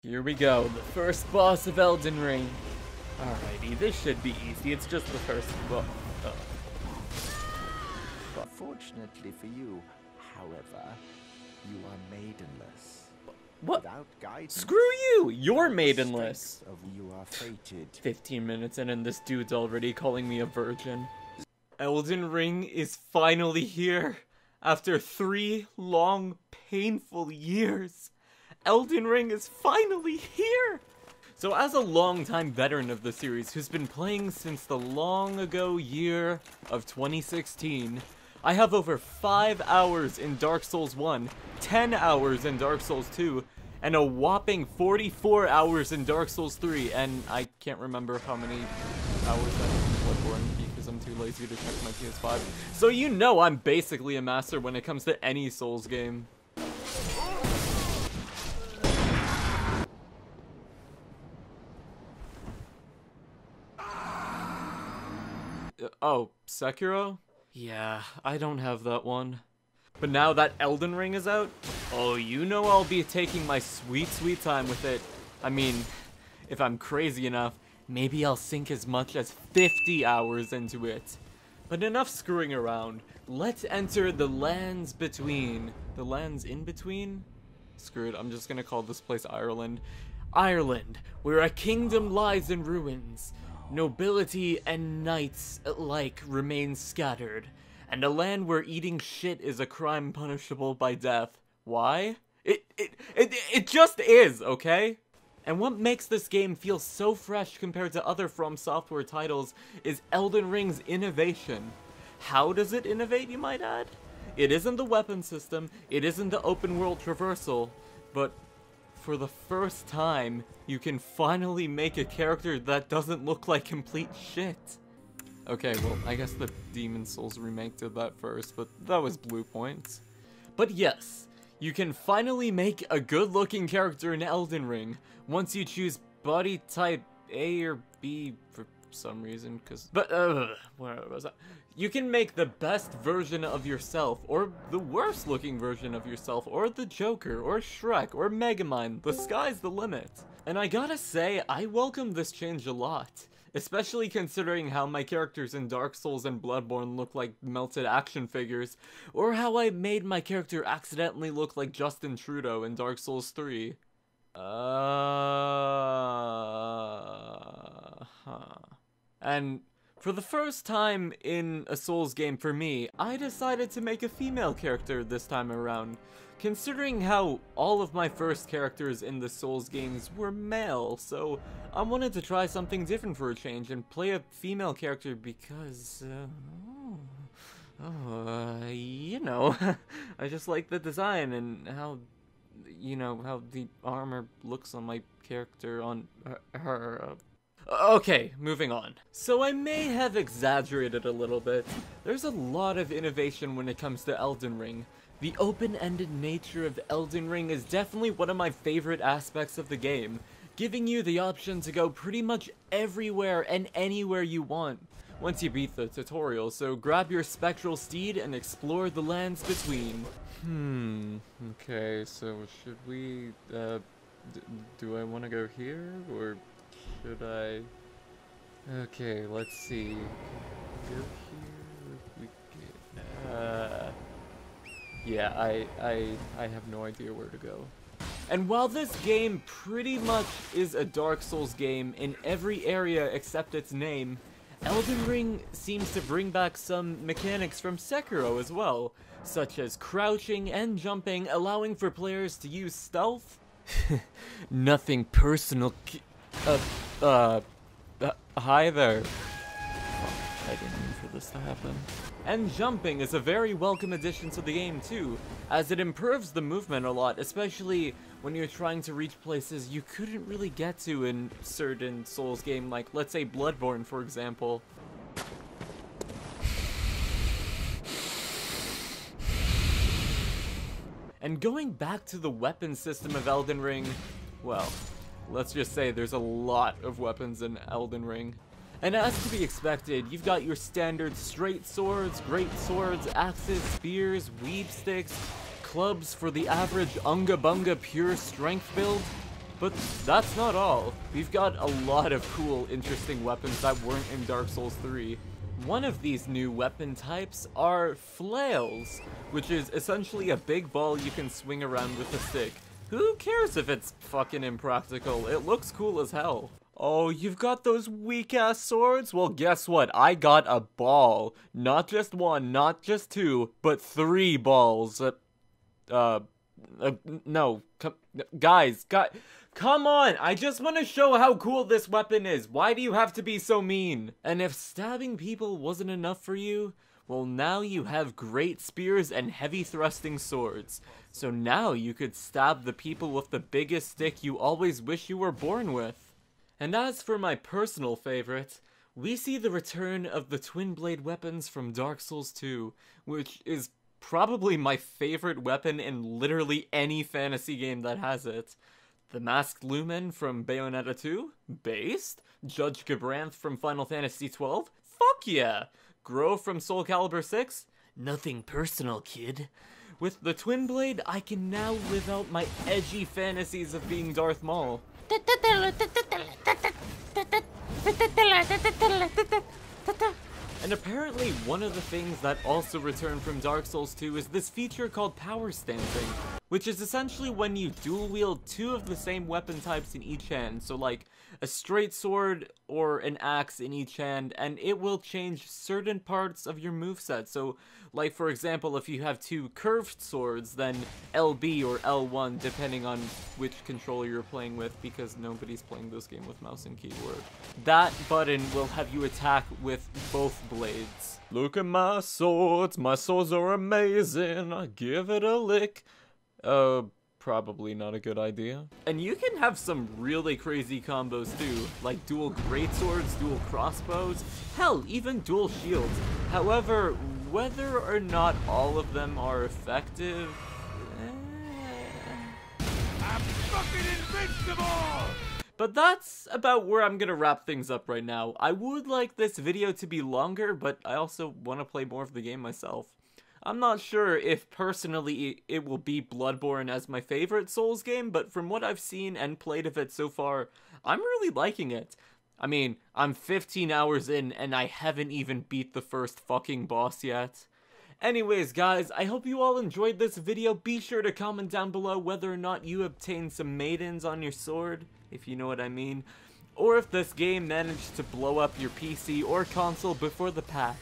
Here we go, the first boss of Elden Ring. Alrighty, this should be easy. It's just the first boss. Fortunately for you, however, you are maidenless. What? Without guidance, Screw you! You're maidenless! you are fated. 15 minutes in and this dude's already calling me a virgin. Elden Ring is finally here! After 3 long, painful years! Elden Ring is finally here! So as a longtime veteran of the series who's been playing since the long ago year of 2016, I have over 5 hours in Dark Souls 1, 10 hours in Dark Souls 2, and a whopping 44 hours in Dark Souls 3, and I can't remember how many hours that is in Bloodborne because I'm too lazy to check my PS5. So you know I'm basically a master when it comes to any Souls game. Oh, Sekiro? Yeah, I don't have that one. But now that Elden Ring is out, oh, you know I'll be taking my sweet, sweet time with it. I mean, if I'm crazy enough, maybe I'll sink as much as 50 hours into it. But enough screwing around. Let's enter the lands between. The lands in between? Screw it, I'm just gonna call this place Ireland. Ireland, where a kingdom lies in ruins. Nobility and knights alike remain scattered, and a land where eating shit is a crime punishable by death. Why? It just is, okay? And what makes this game feel so fresh compared to other From Software titles is Elden Ring's innovation. How does it innovate, you might add? It isn't the weapon system, it isn't the open world traversal, but for the first time, you can finally make a character that doesn't look like complete shit. Okay, well, I guess the Demon Souls remake did that first, but that was Blue Point. But yes, you can finally make a good-looking character in Elden Ring once you choose body type A or B for some reason, where was that? You can make the best version of yourself, or the worst looking version of yourself, or the Joker, or Shrek, or Megamind. The sky's the limit. And I gotta say, I welcome this change a lot. Especially considering how my characters in Dark Souls and Bloodborne look like melted action figures, or how I made my character accidentally look like Justin Trudeau in Dark Souls 3. And for the first time in a Souls game for me, I decided to make a female character this time around, considering how all of my first characters in the Souls games were male, so I wanted to try something different for a change and play a female character because, you know, I just like the design and how, you know, how the armor looks on my character, on her. Okay, moving on. So I may have exaggerated a little bit. There's a lot of innovation when it comes to Elden Ring. The open-ended nature of Elden Ring is definitely one of my favorite aspects of the game, giving you the option to go pretty much everywhere and anywhere you want once you beat the tutorial, so grab your spectral steed and explore the lands between. Okay, so should we, do I want to go here, or should I? Okay, let's see. Go here. Yeah, I have no idea where to go. And while this game pretty much is a Dark Souls game in every area except its name, Elden Ring seems to bring back some mechanics from Sekiro as well, such as crouching and jumping, allowing for players to use stealth. Nothing personal. Hi there. I didn't mean for this to happen. And jumping is a very welcome addition to the game too, as it improves the movement a lot, especially when you're trying to reach places you couldn't really get to in certain Souls game, like let's say Bloodborne for example. And going back to the weapon system of Elden Ring, well, let's just say there's a lot of weapons in Elden Ring. And as to be expected, you've got your standard straight swords, great swords, axes, spears, weeb sticks, clubs for the average unga bunga pure strength build. But that's not all. We've got a lot of cool, interesting weapons that weren't in Dark Souls 3. One of these new weapon types are flails, which is essentially a big ball you can swing around with a stick. Who cares if it's fucking impractical? It looks cool as hell. Oh, you've got those weak-ass swords? Well, guess what? I got a ball. Not just one, not just two, but 3 balls. No. Guys, come on! I just want to show how cool this weapon is. Why do you have to be so mean? And if stabbing people wasn't enough for you, well, now you have great spears and heavy thrusting swords. So now you could stab the people with the biggest stick you always wish you were born with. And as for my personal favorite, we see the return of the twin blade weapons from Dark Souls 2, which is probably my favorite weapon in literally any fantasy game that has it. The Masked Lumen from Bayonetta 2? Based? Judge Gabranth from Final Fantasy 12? Fuck yeah! Grove from Soul Calibur 6? Nothing personal, kid. With the twin blade, I can now live out my edgy fantasies of being Darth Maul. And apparently one of the things that also returned from Dark Souls 2 is this feature called power stancing, which is essentially when you dual wield 2 of the same weapon types in each hand, so like a straight sword or an axe in each hand, and it will change certain parts of your moveset. So like for example, if you have 2 curved swords, then LB or L1 depending on which controller you're playing with, because nobody's playing this game with mouse and keyboard. That button will have you attack with both blades. Look at my swords are amazing, give it a lick. Probably not a good idea. And you can have some really crazy combos too, like dual greatswords, dual crossbows, hell, even dual shields. However, whether or not all of them are effective, I'm fucking invincible! But that's about where I'm gonna wrap things up right now. I would like this video to be longer, but I also want to play more of the game myself. I'm not sure if personally it will be Bloodborne as my favorite Souls game, but from what I've seen and played of it so far, I'm really liking it. I mean, I'm 15 hours in and I haven't even beat the first fucking boss yet. Anyways guys, I hope you all enjoyed this video. Be sure to comment down below whether or not you obtained some maidens on your sword, if you know what I mean, or if this game managed to blow up your PC or console before the patch.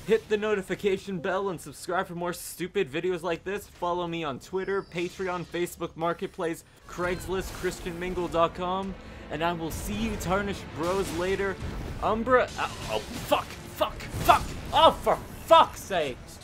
Hit the notification bell and subscribe for more stupid videos like this. Follow me on Twitter, Patreon, Facebook Marketplace, Craigslist, ChristianMingle.com, and I will see you Tarnished Bros later. Umbruhh. Oh, fuck! Oh, for fuck's sakes!